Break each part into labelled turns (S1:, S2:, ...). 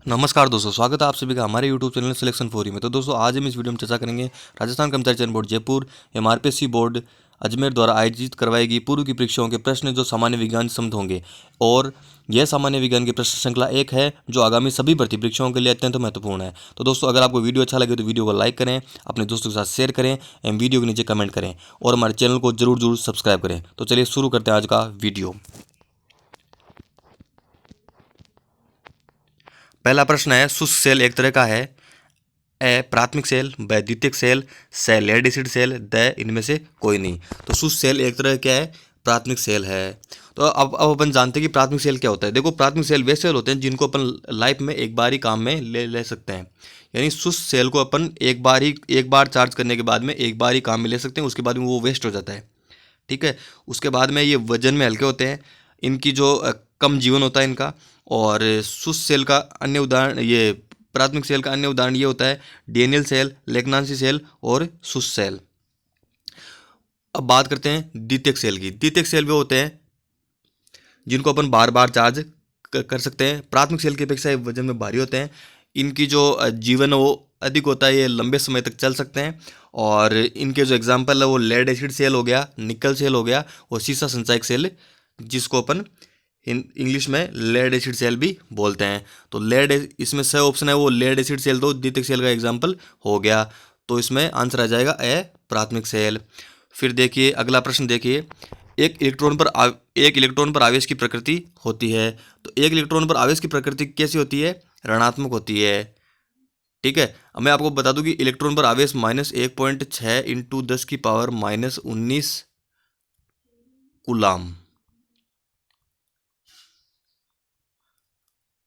S1: नमस्कार दोस्तों, स्वागत है आप सभी का हमारे YouTube चैनल सिलेक्शन फोरी में। तो दोस्तों, आज हम इस वीडियो में चर्चा करेंगे राजस्थान कर्मचारी चयन बोर्ड जयपुर एमआरपीएससी बोर्ड अजमेर द्वारा आयोजित करवाई गई पूर्व की परीक्षाओं के प्रश्न जो सामान्य विज्ञान से संबंधित होंगे। और यह सामान्य विज्ञान की प्रश्न श्रृंखला एक है जो आगामी सभी भर्ती परीक्षाओं के लिए अत्यंत महत्वपूर्ण है। तो दोस्तों, अगर आपको वीडियो अच्छा लगे तो वीडियो को लाइक करें, अपने दोस्तों के साथ शेयर करें एवं वीडियो के नीचे कमेंट करें और हमारे चैनल को जरूर सब्सक्राइब करें। तो चलिए शुरू करते हैं आज का वीडियो। पहला प्रश्न है, शुष्क सेल एक तरह का है, ए प्राथमिक सेल, ब द्वितीयक सेल, स लेड एसिड सेल, द इनमें से कोई नहीं। तो शुष्क सेल एक तरह क्या है, प्राथमिक सेल है। तो अब अपन जानते हैं कि प्राथमिक सेल क्या होता है। देखो, प्राथमिक सेल वे सेल होते हैं जिनको अपन लाइफ में एक बार ही काम में ले सकते हैं। यानी शुष्क सेल को अपन एक बार चार्ज करने के बाद में एक बार ही काम में ले सकते हैं, उसके बाद में वो वेस्ट हो जाता है। ठीक है। उसके बाद में ये वजन में हल्के होते हैं, इनकी जो कम जीवन होता है इनका। और शुष्क सेल का अन्य उदाहरण, ये प्राथमिक सेल का अन्य उदाहरण ये होता है डेनियल सेल, लेग्नांसी सेल और शुष्क सेल। अब बात करते हैं द्वितीयक सेल की। द्वितीयक सेल वे होते हैं जिनको अपन बार बार चार्ज कर सकते हैं। प्राथमिक सेल की अपेक्षा ये वजन में भारी होते हैं, इनकी जो जीवन है वो अधिक होता है, ये लंबे समय तक चल सकते हैं। और इनके जो एग्जाम्पल है वो लेड एसिड सेल हो गया, निकल सेल हो गया और सीसा संचायक सेल, जिसको अपन इंग्लिश में लेड एसिड सेल भी बोलते हैं। तो इसमें सही ऑप्शन है वो लेड एसिड सेल, तो द्वितीयक सेल का एग्जाम्पल हो गया। तो इसमें आंसर आ जाएगा ए प्राथमिक सेल। फिर देखिए अगला प्रश्न, देखिए एक इलेक्ट्रॉन पर आवेश की प्रकृति होती है। तो एक इलेक्ट्रॉन पर आवेश की प्रकृति कैसी होती है, ऋणात्मक होती है। ठीक है। अब मैं आपको बता दूं कि इलेक्ट्रॉन पर आवेश -1.6 इंटू 10⁻⁻19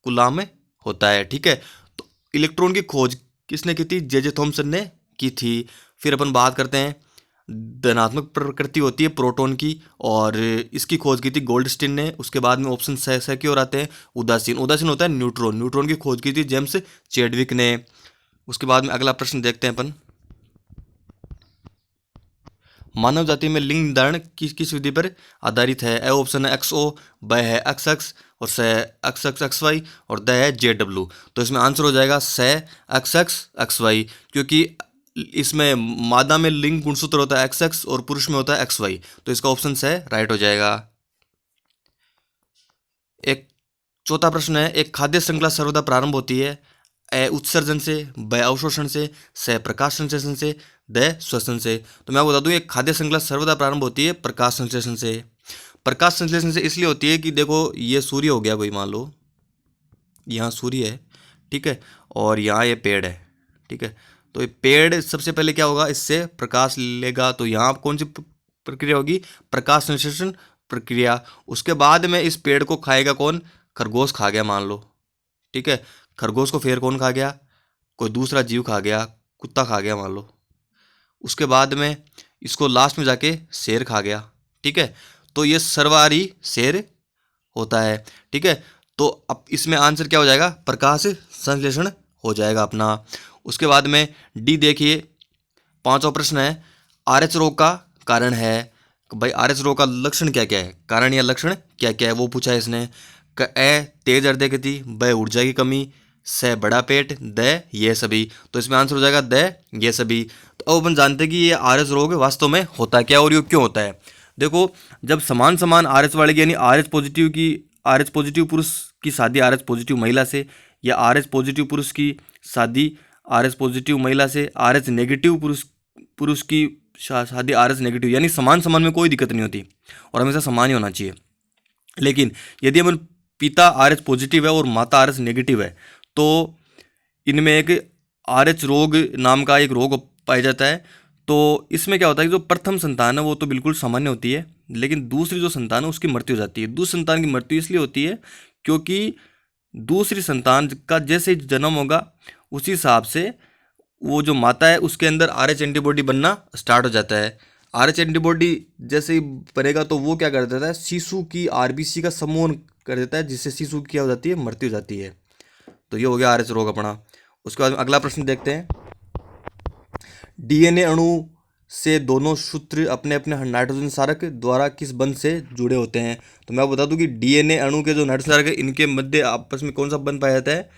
S1: कूलाम में होता है। ठीक है। तो इलेक्ट्रॉन की खोज किसने की थी, जे थॉमसन ने की थी। फिर अपन बात करते हैं धनात्मक प्रकृति होती है प्रोटॉन की, और इसकी खोज की थी गोल्डस्टीन ने। उसके बाद में ऑप्शन सही की ओर आते हैं उदासीन होता है न्यूट्रॉन की खोज की थी जेम्स चैडविक ने। उसके बाद में अगला प्रश्न देखते हैं अपन, मानव जाति में लिंग निर्धारण किस विधि पर आधारित है। ए ऑप्शन है XO, ब है XX और स XXXY और द है JW। तो इसमें आंसर हो जाएगा स XXXY, क्योंकि इसमें मादा में लिंग गुणसूत्र होता है XX और पुरुष में होता है XY। तो इसका ऑप्शन से राइट हो जाएगा। एक चौथा प्रश्न है, एक खाद्य श्रृंखला सर्वदा प्रारंभ होती है, ए उत्सर्जन से, ब अवशोषण से, स प्रकाश संश्लेषण से, द श्वसन से। तो मैं बता दूं एक खाद्य श्रृंखला सर्वदा प्रारंभ होती है प्रकाश संश्लेषण से। प्रकाश संश्लेषण से इसलिए होती है कि देखो ये सूर्य हो गया कोई, मान लो यहाँ सूर्य है, ठीक है, और यहाँ ये पेड़ है। ठीक है। तो ये पेड़ सबसे पहले क्या होगा, इससे प्रकाश लेगा, तो यहाँ कौन सी प्रक्रिया होगी, प्रकाश संश्लेषण प्रक्रिया। उसके बाद में इस पेड़ को खाएगा कौन, खरगोश खा गया मान लो। ठीक है। खरगोश को फिर कौन खा गया, कोई दूसरा जीव खा गया, कुत्ता खा गया मान लो। उसके बाद में इसको लास्ट में जाके शेर खा गया। ठीक है। तो ये सर्वाहारी शेर होता है। ठीक है। तो अब इसमें आंसर क्या हो जाएगा, प्रकाश संश्लेषण हो जाएगा अपना। उसके बाद में डी देखिए, पांचवा प्रश्न है, आरएच रोग का कारण है। भाई आरएच रोग का लक्षण क्या क्या है, कारण या लक्षण क्या क्या है वो पूछा है इसने। ए तेज हृदय गति, ब ऊर्जा की कमी, स बड़ा पेट, द ये सभी। तो इसमें आंसर हो जाएगा द ये सभी। तो अब अपन जानते हैं कि ये आरएच रोग वास्तव में होता क्या और ये क्यों होता है। देखो, जब समान समान आरएच वाले की, यानी आरएच पॉजिटिव पुरुष की शादी आरएच पॉजिटिव महिला से, या आरएच पॉजिटिव पुरुष की शादी आरएच पॉजिटिव महिला से, आरएच नेगेटिव पुरुष की शादी आरएच नेगेटिव, यानी समान समान में कोई दिक्कत नहीं होती और हमेशा समान ही होना चाहिए। लेकिन यदि अपन पिता आरएच पॉजिटिव है और माता आरएच नेगेटिव है, तो इनमें एक आरएच रोग नाम का एक रोग पाया जाता है। तो इसमें क्या होता है कि जो प्रथम संतान है वो तो बिल्कुल सामान्य होती है, लेकिन दूसरी जो संतान है उसकी मृत्यु हो जाती है। दूसरी संतान की मृत्यु इसलिए होती है क्योंकि दूसरी संतान का जैसे जन्म होगा उसी हिसाब से वो जो माता है उसके अंदर आरएच एंटीबॉडी बनना स्टार्ट हो जाता है। आरएच एंटीबॉडी जैसे ही बनेगा तो वो क्या कर देता है, शिशु की आरबीसी का समूहन कर देता है, जिससे शिशु की क्या हो जाती है, मृत्यु हो जाती है। तो ये हो गया आरएच रोग अपना। उसके बाद अगला प्रश्न देखते हैं, डीएनए अणु से दोनों सूत्र अपने अपने नाइट्रोजन क्षारक द्वारा किस बंध से जुड़े होते हैं। तो मैं बता दूं कि डीएनए अणु के जो नाइट्रोजन क्षारक है इनके मध्य आपस में कौन सा बंध पाया जाता है,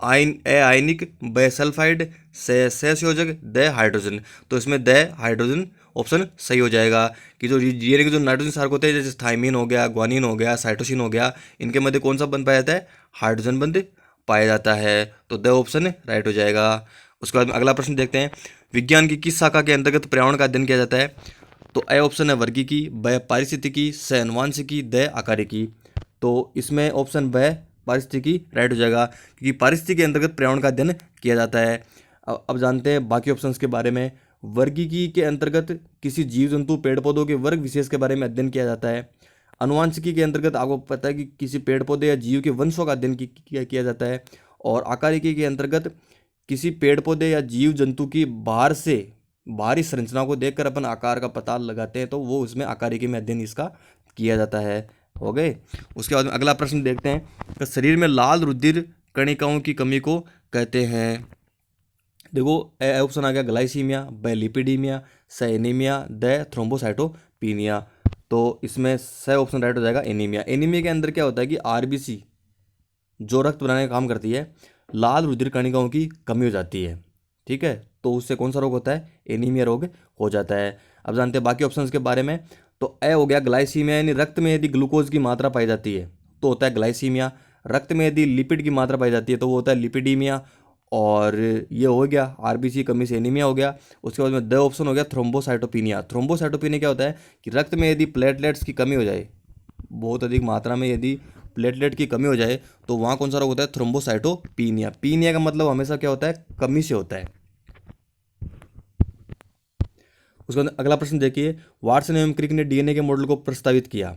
S1: आयनिक, ब सल्फाइड, से संयोजक, द हाइड्रोजन। तो इसमें द हाइड्रोजन ऑप्शन सही हो जाएगा कि जो डीएनए के जो नाइट्रोजन क्षारक होते हैं जैसे थाइमिन हो गया, ग्वानिन हो गया, साइटोसिन हो गया, इनके मध्य कौन सा बंध पाया जाता है, हाइड्रोजन बंध पाया जाता है। तो द ऑप्शन राइट हो जाएगा। उसके बाद में अगला प्रश्न देखते हैं, विज्ञान की किस शाखा के अंतर्गत पर्यावरण का अध्ययन किया जाता है। तो ए ऑप्शन है वर्गीकी, ब पारिस्थितिकी, स अनुवांशिकी, द आकारिकी। तो इसमें ऑप्शन ब पारिस्थितिकी राइट हो जाएगा क्योंकि पारिस्थितिकी के अंतर्गत पर्यावरण का अध्ययन किया जाता है। अब जानते हैं बाकी ऑप्शंस के बारे में। वर्गीकी के अंतर्गत किसी जीव जंतु पेड़ पौधों के वर्ग विशेष के बारे में अध्ययन किया जाता है। अनुवांशिकी के अंतर्गत आपको पता है कि किसी पेड़ पौधे या जीव के वंशों का अध्ययन किया जाता है। और आकारिकी के अंतर्गत किसी पेड़ पौधे या जीव जंतु की बाहरी संरचना को देखकर अपन आकार का पता लगाते हैं, तो वो उसमें आकारिकी में अध्ययन इसका किया जाता है। हो गए। उसके बाद में अगला प्रश्न देखते हैं कि शरीर में लाल रुधिर कणिकाओं की कमी को कहते हैं। देखो ए ऑप्शन आ गया ग्लाइसीमिया, ब लिपिडीमिया, स एनीमिया, द थ्रोम्बोसाइटोपिनिया। तो इसमें स ऑप्शन राइट हो जाएगा एनीमिया। एनीमिया के अंदर क्या होता है कि आरबीसी जो रक्त बनाने का काम करती है, लाल रुधिर कणिकाओं की कमी हो जाती है। ठीक है, तो उससे कौन सा रोग होता है, एनीमिया रोग हो जाता है। अब जानते हैं बाकी ऑप्शंस के बारे में। तो ए हो गया ग्लाइसीमिया, यानी रक्त में यदि ग्लूकोज की मात्रा पाई जाती है तो होता है ग्लाइसीमिया। रक्त में यदि लिपिड की मात्रा पाई जाती है तो वो होता है लिपिडीमिया। और ये हो गया आरबीसी कमी से एनीमिया हो गया। उसके बाद में द ऑप्शन हो गया थ्रोम्बोसाइटोपिनिया। थ्रोम्बोसाइटोपिनिया क्या होता है कि रक्त में यदि प्लेटलेट्स की कमी हो जाए, बहुत अधिक मात्रा में यदि प्लेटलेट की कमी हो जाए तो वहाँ कौन सा रोग होता है, थ्रोम्बोसाइटोपिनिया। पीनिया का मतलब हमेशा क्या होता है, कमी से होता है। उसके बाद अगला प्रश्न देखिए, वाटसन एवं क्रिक ने डीएनए के मॉडल को प्रस्तावित किया।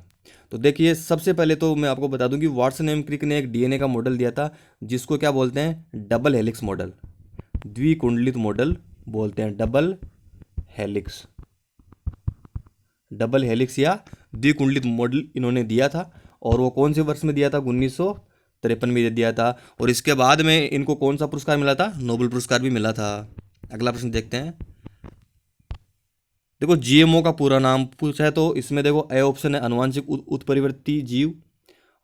S1: तो देखिए सबसे पहले तो मैं आपको बता दूं कि वाटसन एवं क्रिक ने एक डीएनए का मॉडल दिया था जिसको क्या बोलते हैं, डबल हेलिक्स मॉडल, द्विकुंडलित मॉडल बोलते हैं। डबल हेलिक्स या द्विकुंडलित मॉडल इन्होंने दिया था। और वो कौन से वर्ष में दिया था, 1953 में दिया था। और इसके बाद में इनको कौन सा पुरस्कार मिला था, नोबेल पुरस्कार भी मिला था। अगला प्रश्न देखते हैं। देखो जीएमओ का पूरा नाम पूछा है तो इसमें देखो ए ऑप्शन है अनुवांशिक उत्परिवर्ती जीव,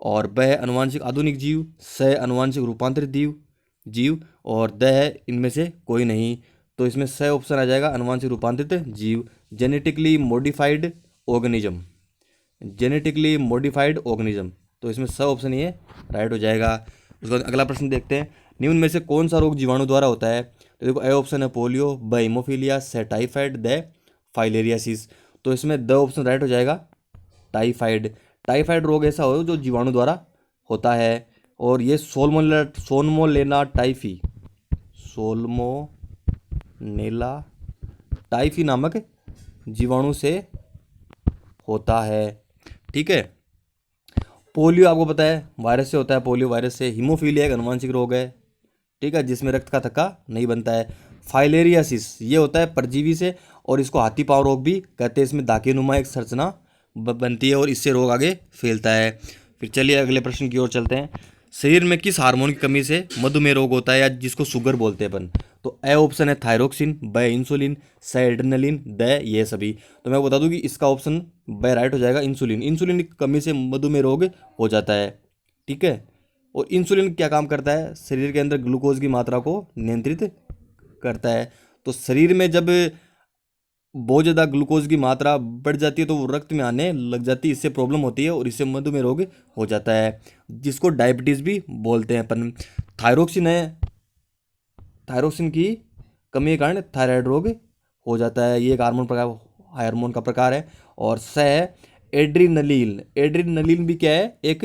S1: और ब है अनुवांशिक आधुनिक जीव, स है अनुवांशिक रूपांतरित जीव और द है इनमें से कोई नहीं। तो इसमें स ऑप्शन आ जाएगा अनुवांशिक रूपांतरित जीव, genetically modified organism, genetically modified organism. तो इसमें स ऑप्शन ये राइट हो जाएगा। उसके बाद अगला प्रश्न देखते हैं, निम्न में से कौन सा रोग जीवाणु द्वारा होता है। तो देखो ए ऑप्शन है पोलियो, ब हीमोफीलिया, स टाइफाइड, द फाइलेरियासिस। तो इसमें द ऑप्शन राइट हो जाएगा टाइफाइड। टाइफाइड रोग ऐसा हो जो जीवाणु द्वारा होता है और ये सोल्मोनेला टाइफी नामक जीवाणु से होता है। ठीक है। पोलियो आपको पता है वायरस से होता है, पोलियो वायरस से। हीमोफीलिया एक अनुवांशिक रोग है, ठीक है, जिसमें रक्त का थक्का नहीं बनता है। फाइलेरियासिस ये होता है परजीवी से और इसको हाथी पांव रोग भी कहते हैं। इसमें दाके नुमा एक संरचना बनती है और इससे रोग आगे फैलता है। फिर चलिए अगले प्रश्न की ओर चलते हैं। शरीर में किस हार्मोन की कमी से मधुमेह रोग होता है या जिसको शुगर बोलते हैं अपन। तो ए ऑप्शन है थायरोक्सिन, ब इंसुलिन, स एड्रेनलिन, द ये सभी। तो मैं बता दूं कि इसका ऑप्शन ब राइट हो जाएगा इंसुलिन। इंसुलिन की कमी से मधुमेह रोग हो जाता है। ठीक है। और इंसुलिन क्या काम करता है, शरीर के अंदर ग्लूकोज की मात्रा को नियंत्रित करता है। तो शरीर में जब बहुत ज़्यादा ग्लूकोज की मात्रा बढ़ जाती है तो वो रक्त में आने लग जाती है, इससे प्रॉब्लम होती है और इससे मधुमेह रोग हो जाता है, जिसको डायबिटीज़ भी बोलते हैं अपन। थायरोक्सिन है, थायरोक्सिन की कमी के कारण थायराइड रोग हो जाता है, ये एक हार्मोन का प्रकार है। और स है एड्रीनलिन। एड्रीनलिन भी क्या है, एक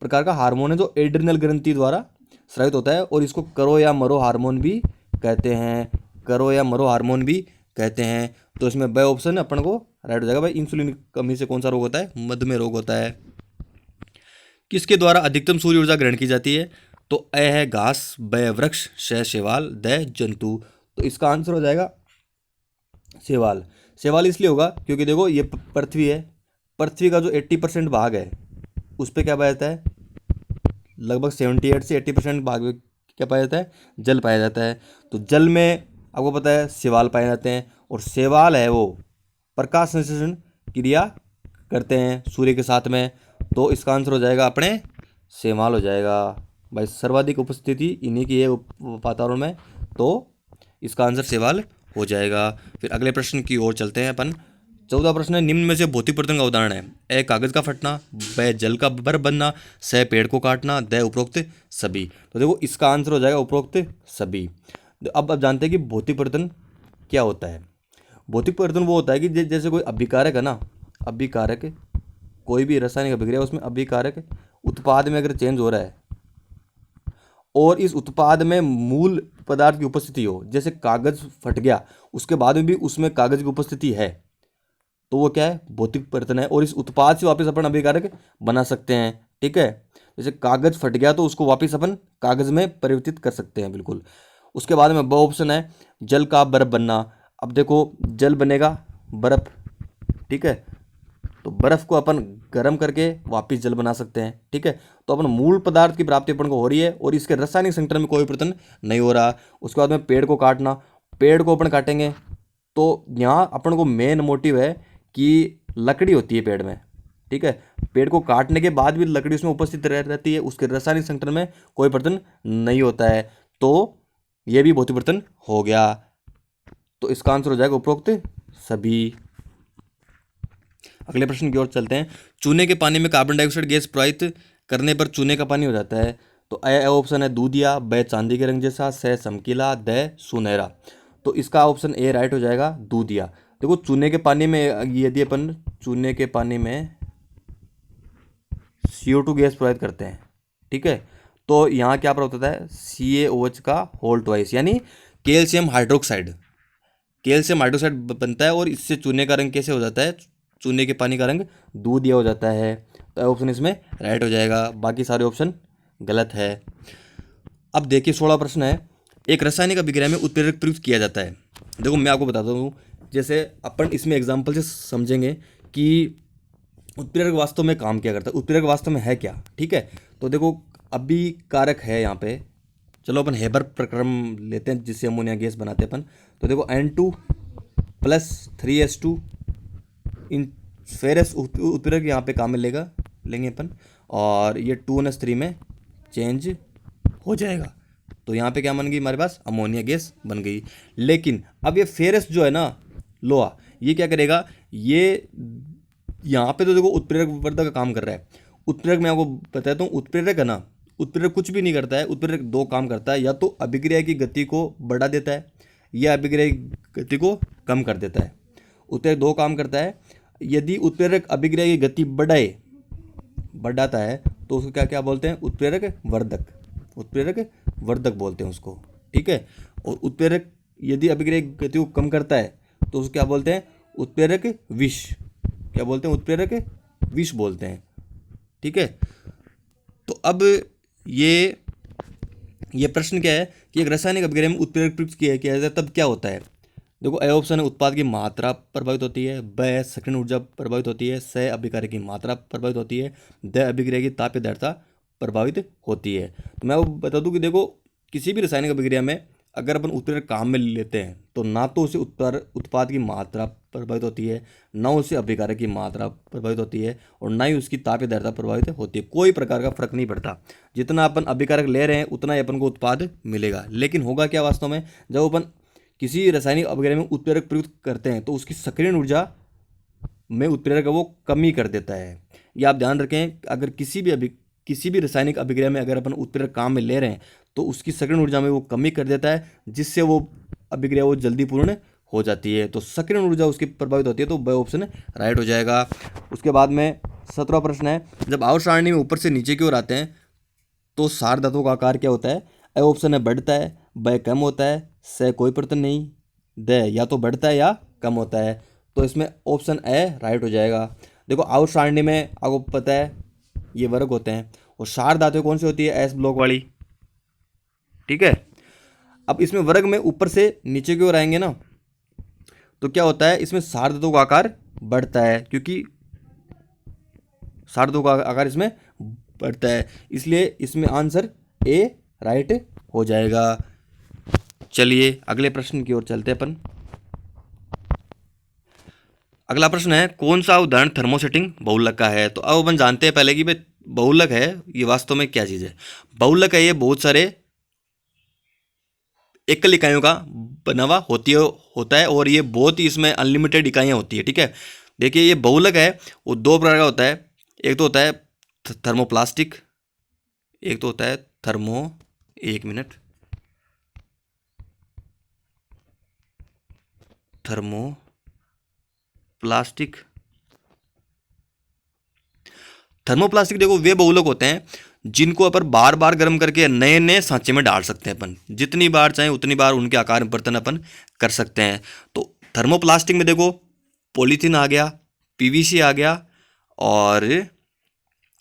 S1: प्रकार का हार्मोन है जो एड्रिनल ग्रंथि द्वारा स्रावित होता है और इसको करो या मरो हार्मोन भी कहते हैं, करो या मरो हार्मोन भी कहते हैं। तो इसमें ब ऑप्शन अपन को राइट हो जाएगा भाई। इंसुलिन की कमी से कौन सा रोग होता है, मधुमेह रोग होता है। किसके द्वारा अधिकतम सूर्य ऊर्जा ग्रहण की जाती है। तो ए है घास, ब वृक्ष, श शैवाल, द जंतु। तो इसका आंसर हो जाएगा शैवाल। शैवाल इसलिए होगा क्योंकि देखो ये पृथ्वी है, पृथ्वी का जो 80% भाग है उस पर क्या पाया जाता है, लगभग 78 से 80% भाग में क्या पाया जाता है, जल पाया जाता है। तो जल में आपको पता है शैवाल पाए जाते हैं और शैवाल है वो प्रकाश संश्लेषण क्रिया करते हैं सूर्य के साथ में। तो इसका आंसर हो जाएगा अपने शैवाल हो जाएगा। भाई सर्वाधिक उपस्थिति इन्हीं की है वातावरण में, तो इसका आंसर सवाल हो जाएगा। फिर अगले प्रश्न की ओर चलते हैं अपन। 14वां प्रश्न है, निम्न में से भौतिक परिवर्तन का उदाहरण है। ए कागज का फटना, ब जल का बर्फ बनना, स पेड़ को काटना, द उपरोक्त सभी। तो देखो इसका आंसर हो जाएगा उपरोक्त सभी। अब जानते हैं कि भौतिक परिवर्तन क्या होता है। भौतिक परिवर्तन वो होता है कि जैसे कोई अभिकारक है ना, अभिकारक कोई भी रासायनिक अभिक्रिया उसमें अभिकारक उत्पाद में अगर चेंज हो रहा है और इस उत्पाद में मूल पदार्थ की उपस्थिति हो, जैसे कागज फट गया उसके बाद में भी उसमें कागज की उपस्थिति है, तो वो क्या है, भौतिक परिवर्तन है। और इस उत्पाद से वापस अपन अभिकारक बना सकते हैं। ठीक है, जैसे कागज फट गया तो उसको वापस अपन कागज में परिवर्तित कर सकते हैं, बिल्कुल। उसके बाद में ब ऑप्शन है, जल का बर्फ बनना। अब देखो जल बनेगा बर्फ, ठीक है, तो बर्फ को अपन गर्म करके वापस जल बना सकते हैं। ठीक है, तो अपन मूल पदार्थ की प्राप्ति अपन को हो रही है और इसके रासायनिक संगठन में कोई परिवर्तन नहीं हो रहा। उसके बाद में पेड़ को काटना, पेड़ को अपन काटेंगे तो यहाँ अपन को मेन मोटिव है कि लकड़ी होती है पेड़ में। ठीक है, पेड़ को काटने के बाद भी लकड़ी उसमें उपस्थित रहती है, उसके रासायनिक संगठन में कोई परिवर्तन नहीं होता है, तो यह भी भौतिक परिवर्तन हो गया। तो इसका आंसर हो जाएगा उपरोक्त सभी। अगले प्रश्न की ओर चलते हैं। चूने के पानी में कार्बन डाइऑक्साइड गैस प्रवाहित करने पर चूने का पानी हो जाता है। तो ए ऑप्शन है दूधिया, ब चांदी के रंग जैसा, स चमकीला, द सुनहरा। तो इसका ऑप्शन ए राइट हो जाएगा, दूधिया। देखो चूने के पानी में यदि अपन चूने के पानी में CO2 गैस प्रवाहित करते हैं, ठीक है, तो यहाँ क्या प्राप्त होता है, CaOH का होल ट्वाइस, यानी कैल्शियम हाइड्रोक्साइड। कैल्शियम हाइड्रोक्साइड बनता है और इससे चूने का रंग कैसे हो जाता है, चूने के पानी का रंग दूधिया हो जाता है। तो ऑप्शन इसमें राइट हो जाएगा, बाकी सारे ऑप्शन गलत है। अब देखिए 16 प्रश्न है, एक रासायनिक अभिक्रिया में उत्प्रेरक प्रयुक्त किया जाता है। देखो मैं आपको बताता हूँ, जैसे अपन इसमें एग्जाम्पल से समझेंगे कि उत्प्रेरक वास्तव में काम क्या करता है, उत्प्रेरक वास्तव में है क्या। ठीक है, तो देखो अभिकारक है यहाँ पे, चलो अपन हेबर प्रक्रम लेते हैं जिससे अमोनिया गैस बनाते हैं अपन। तो देखो N2 + 3H2 इन फेरस उत्प्रेरक यहाँ पे काम में लेंगे अपन, और ये 2NH3 में चेंज हो जाएगा। तो यहाँ पे क्या बन गई हमारे पास, अमोनिया गैस बन गई। लेकिन अब ये फेरस जो है ना, लोहा, ये क्या करेगा, ये यहाँ पे तो देखो उत्प्रेरक वर्धक का काम कर रहा है। उत्प्रेरक मैं आपको बताता हूँ, उत्प्रेरक है ना, उत्प्रेरक कुछ भी नहीं करता है। उत्प्रेरक दो काम करता है, या तो अभिक्रिया की गति को बढ़ा देता है या अभिक्रिया की गति को कम कर देता है। उत्प्रेरक दो काम करता है। यदि उत्प्रेरक अभिक्रिया की गति बढ़ाता है तो उसको क्या क्या बोलते हैं, उत्प्रेरक वर्धक, उत्प्रेरक वर्धक बोलते हैं उसको। ठीक है, और उत्प्रेरक यदि अभिक्रिया की गति को कम करता है तो उसको क्या बोलते हैं, उत्प्रेरक विष, क्या बोलते हैं, उत्प्रेरक विष बोलते हैं। ठीक है, तो अब ये प्रश्न क्या है कि एक रासायनिक अभिक्रिया में उत्प्रेरक प्रयुक्त किया जाता है तब क्या होता है। देखो ए ऑप्शन है, उत्पाद की मात्रा प्रभावित होती है, ब सक्रिय ऊर्जा प्रभावित होती है, स अभिक्रिया की मात्रा प्रभावित होती है, द अभिक्रिया की तापीय धारिता प्रभावित होती है। तो मैं वो बता दूं कि देखो किसी भी रासायनिक अभिक्रिया में अगर अपन उत्प्रेरक काम में लेते हैं तो ना तो उसे उत्पाद की मात्रा प्रभावित होती है, ना उससे अभिकारक की मात्रा प्रभावित होती है, और ना ही उसकी तापीय धारिता प्रभावित होती है। कोई प्रकार का फर्क नहीं पड़ता, जितना अपन अभिकारक ले रहे हैं उतना ही अपन को उत्पाद मिलेगा। लेकिन होगा क्या वास्तव में, जब अपन किसी रासायनिक अभिक्रिया में उत्प्रेरक प्रयुक्त करते हैं तो उसकी सक्रिय ऊर्जा में उत्प्रेरक वो कमी कर देता है। ये आप ध्यान रखें, अगर किसी भी रासायनिक अभिक्रिया में अगर अपन उत्प्रेरक काम में ले रहे हैं तो उसकी सक्रिय ऊर्जा में वो कमी कर देता है, जिससे वो अभिक्रिया वो जल्दी पूर्ण हो जाती है। तो सक्रिय ऊर्जा उसकी प्रभावित होती है, तो ब ऑप्शन राइट हो जाएगा। उसके बाद में 17वां प्रश्न है, जब आवर्त सारणी में ऊपर से नीचे की ओर आते हैं तो सार धातुओं का आकार क्या होता है। ए ऑप्शन है बढ़ता है, ब कम होता है, स कोई परिवर्तन नहीं, द या तो बढ़ता है या कम होता है। तो इसमें ऑप्शन ए राइट हो जाएगा। देखो आवर्त सारणी में आपको पता है ये वर्ग होते हैं, और सार धातु कौन सी होती है, एस ब्लॉक वाली। ठीक है, अब इसमें वर्ग में ऊपर से नीचे की ओर आएंगे ना तो क्या होता है, इसमें सार धातु का आकार बढ़ता है, क्योंकि सार धातु का आकार इसमें बढ़ता है, इसलिए इसमें आंसर ए राइट हो जाएगा। चलिए अगले प्रश्न की ओर चलते हैं अपन। अगला प्रश्न है, कौन सा उदाहरण थर्मोसेटिंग बहुलक का है। तो अब अपन जानते हैं पहले कि भाई बहुलक है ये वास्तव में क्या चीज़ है? बहुलक है ये बहुत सारे एकल इकाइयों का बना हुआ होता है और ये बहुत ही इसमें अनलिमिटेड इकाइयाँ होती है। ठीक है, देखिए ये बहुलक है वो दो प्रकार का होता है। एक तो होता है थर्मोप्लास्टिक, एक तो होता है एक मिनट, थर्मोप्लास्टिक। थर्मोप्लास्टिक देखो वे बहुलक होते हैं जिनको अपन बार बार गर्म करके नए नए सांचे में डाल सकते हैं। अपन जितनी बार चाहें उतनी बार उनके आकार में परिवर्तन अपन कर सकते हैं। तो थर्मोप्लास्टिक में देखो पॉलीथीन आ गया, पीवीसी आ गया, और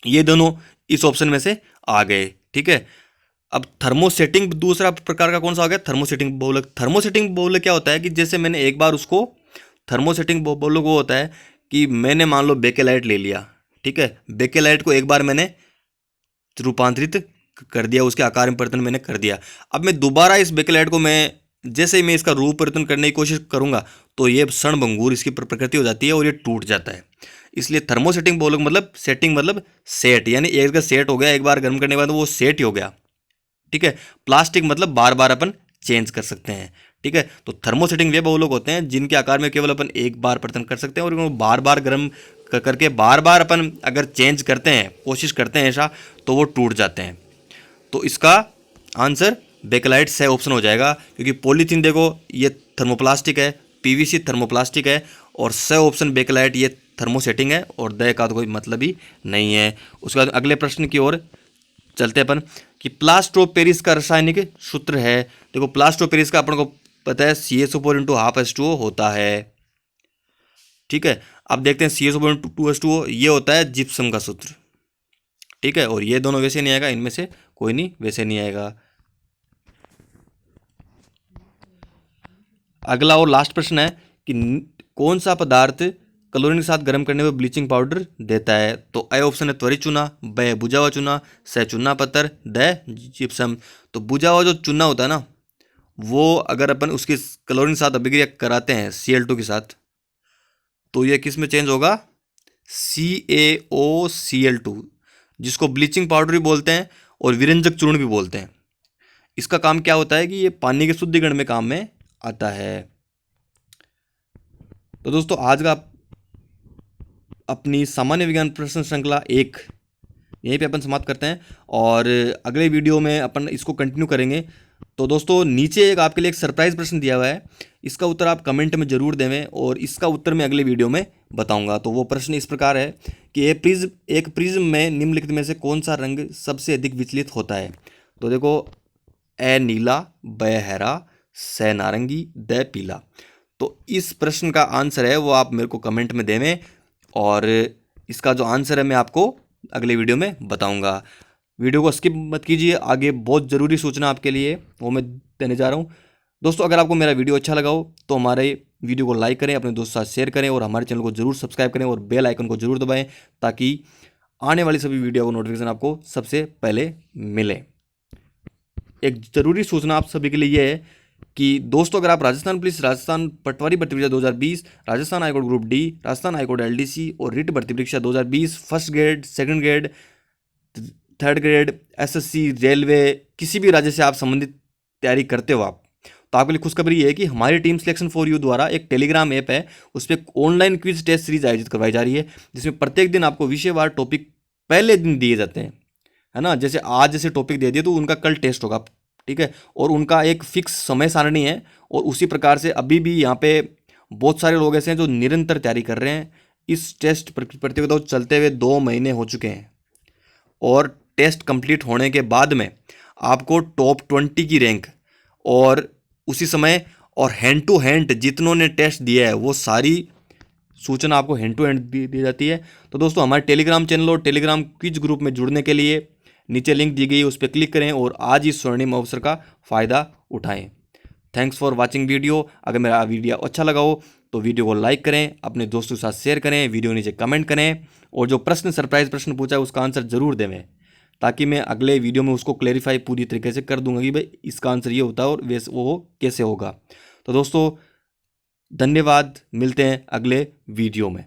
S1: ये दोनों इस ऑप्शन में से आ गए। ठीक है, अब थर्मोसेटिंग दूसरा प्रकार का कौन सा आ गया? थर्मोसेटिंग बहुलक। थर्मोसेटिंग बहुलक क्या होता है कि जैसे मैंने एक बार उसको, थर्मोसेटिंग बहुलक वो होता है कि मैंने मान लो बेकेलाइट ले लिया। ठीक है, बेकेलाइट को एक बार मैंने रूपांतरित कर दिया, उसके आकार में परिवर्तन मैंने कर दिया। अब मैं दोबारा इस बेकेलाइट को मैं जैसे ही मैं इसका रूप परिवर्तन करने की कोशिश करूंगा तो ये क्षणभंगुर इसकी प्रकृति हो जाती है और ये टूट जाता है। इसलिए थर्मोसेटिंग बहुलक मतलब सेटिंग मतलब सेट, यानी एक जगह सेट हो गया, एक बार गर्म करने के बाद वो सेट ही हो गया। ठीक है, प्लास्टिक मतलब बार बार अपन चेंज कर सकते हैं। ठीक है, तो थर्मोसेटिंग वे बहुलक होते हैं जिनके आकार में केवल अपन एक बार परिवर्तन कर सकते हैं और उनको बार बार गर्म करके बार बार अपन अगर चेंज करते हैं, कोशिश करते हैं ऐसा, तो वो टूट जाते हैं। तो इसका आंसर बेकेलाइट से ऑप्शन हो जाएगा, क्योंकि पॉलीथीन देखो ये थर्मोप्लास्टिक है, पीवीसी थर्मोप्लास्टिक है, और से ऑप्शन बेकेलाइट ये थर्मोसेटिंग है, और द का तो कोई मतलब ही नहीं है। उसके बाद अगले प्रश्न की ओर चलते अपन कि प्लास्टर ऑफ पेरिस का रासायनिक सूत्र है। देखो प्लास्टर ऑफ पेरिस का अपन को पता है CaSO4 × 12H2O होता है। ठीक है, अब देखते हैं CaSO4 × 2H2O ये होता है जिप्सम का सूत्र। ठीक है, और ये दोनों वैसे नहीं आएगा, इनमें से कोई नहीं वैसे नहीं आएगा। अगला और लास्ट प्रश्न है कि कौन सा पदार्थ क्लोरीन के साथ गर्म करने पर ब्लीचिंग पाउडर देता है? तो ए ऑप्शन है त्वरित चूना, ब बुझा हुआ चूना, स चूना पत्थर, द जिप्सम। तो बुझा हुआ जो चूना होता है ना, वो अगर अपन उसकी क्लोरीन के साथ अभिक्रिया कराते हैं Cl2 के साथ, तो ये किस में चेंज होगा? CaOCl2, जिसको ब्लीचिंग पाउडर भी बोलते हैं और विरंजक चूर्ण भी बोलते हैं। इसका काम क्या होता है कि ये पानी के शुद्धिकरण में काम में आता है। तो दोस्तों आज का अपनी सामान्य विज्ञान प्रश्न श्रृंखला 1 यहीं पे अपन समाप्त करते हैं, और अगले वीडियो में अपन इसको कंटिन्यू करेंगे। तो दोस्तों नीचे एक आपके लिए एक सरप्राइज प्रश्न दिया हुआ है, इसका उत्तर आप कमेंट में जरूर देवें और इसका उत्तर मैं अगले वीडियो में बताऊंगा। तो वो प्रश्न इस प्रकार है कि एक प्रिज्म में निम्नलिखित में से कौन सा रंग सबसे अधिक विचलित होता है? तो देखो ए नीला, ब हरा, स नारंगी, द पीला। तो इस प्रश्न का आंसर है वो आप मेरे को कमेंट में देवें, और इसका जो आंसर है मैं आपको अगले वीडियो में बताऊंगा। वीडियो को स्किप मत कीजिए, आगे बहुत ज़रूरी सूचना आपके लिए वो मैं देने जा रहा हूँ। दोस्तों अगर आपको मेरा वीडियो अच्छा लगा हो तो हमारे वीडियो को लाइक करें, अपने दोस्तों के साथ शेयर करें, और हमारे चैनल को जरूर सब्सक्राइब करें और बेल आइकन को जरूर दबाएं, ताकि आने वाली सभी वीडियो को नोटिफिकेशन आपको सबसे पहले मिले। एक ज़रूरी सूचना आप सभी के लिए ये है कि दोस्तों अगर आप राजस्थान पुलिस, राजस्थान पटवारी भर्ती परीक्षा 2020, Rajasthan high court group D, Rajasthan high court LDC और रिट भर्ती परीक्षा 2020 first grade, second grade, third grade, SSC, railway, किसी भी राज्य से आप संबंधित तैयारी करते हो आप, तो आपके लिए खुशखबरी ये है कि हमारी टीम सिलेक्शन फॉर यू द्वारा एक टेलीग्राम ऐप है, उस पर ऑनलाइन क्विज टेस्ट सीरीज आयोजित करवाई जा रही है, जिसमें प्रत्येक दिन आपको विषयवार टॉपिक पहले दिन दिए जाते हैं, है ना। जैसे आज जैसे टॉपिक दे दिए तो उनका कल टेस्ट होगा। ठीक है, और उनका एक फिक्स समय सारणी है, और उसी प्रकार से अभी भी यहाँ पे बहुत सारे लोग ऐसे हैं जो निरंतर तैयारी कर रहे हैं। इस टेस्ट प्रतियोगिता को चलते हुए 2 महीने हो चुके हैं, और टेस्ट कंप्लीट होने के बाद में आपको टॉप 20 की रैंक और उसी समय और हैंड टू हैंड जितनों ने टेस्ट दिया है वो सारी सूचना आपको हैंड टू हैंड दी जाती है। तो दोस्तों हमारे टेलीग्राम चैनल और टेलीग्राम क्विज ग्रुप में जुड़ने के लिए नीचे लिंक दी गई है, उस पर क्लिक करें और आज इस स्वर्णिम अवसर का फ़ायदा उठाएं। Thanks for watching video. अगर मेरा वीडियो अच्छा लगा हो तो वीडियो को लाइक करें, अपने दोस्तों के साथ शेयर करें, वीडियो नीचे कमेंट करें, और जो प्रश्न सरप्राइज प्रश्न पूछा है उसका आंसर जरूर देवें, ताकि मैं अगले वीडियो में उसको क्लेरिफाई पूरी तरीके से कर दूंगा कि भाई इसका आंसर ये होता है और वैसे वो कैसे होगा। तो दोस्तों धन्यवाद, मिलते हैं अगले वीडियो में।